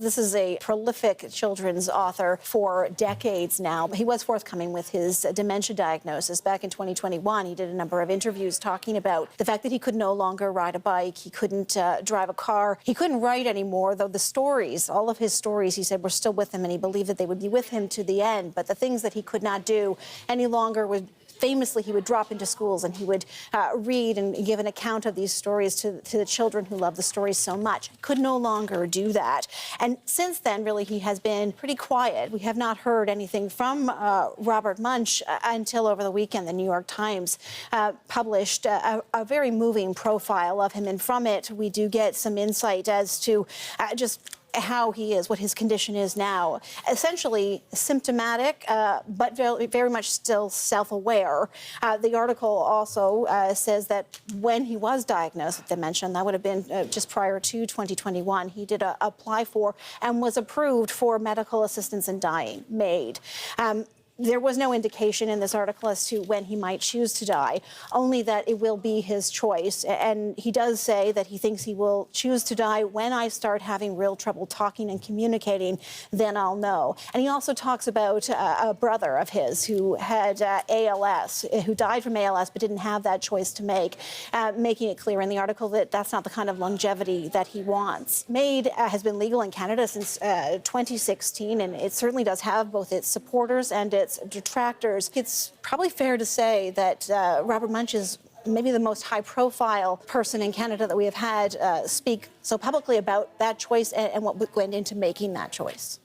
This is a prolific children's author for decades now. He was forthcoming with his dementia diagnosis. Back in 2021, he did a number of interviews talking about the fact that he could no longer ride a bike, he couldn't drive a car, he couldn't write anymore, though the stories, all of his stories, he said, were still with him, and he believed that they would be with him to the end. But the things that he could not do any longer would famously, he would drop into schools and he would read and give an account of these stories to the children who love the stories so much. Could no longer do that. And since then, really, he has been pretty quiet. We have not heard anything from Robert Munch until over the weekend. The New York Times published a very moving profile of him. And from it, we do get some insight as to just how he is, what his condition is now. Essentially symptomatic, but very much still self-aware. The article also says that when he was diagnosed with dementia, and that would have been just prior to 2021, he did apply for and was approved for medical assistance in dying, MAID. There was no indication in this article as to when he might choose to die, only that it will be his choice. And he does say that he thinks he will choose to die when I start having real trouble talking and communicating, then I'll know. And he also talks about a brother of his who had ALS, who died from ALS but didn't have that choice to make, making it clear in the article that that's not the kind of longevity that he wants. MAID has been legal in Canada since 2016, and it certainly does have both its supporters and its detractors. It's probably fair to say that Robert Munch is maybe the most high-profile person in Canada that we have had speak so publicly about that choice and what went into making that choice.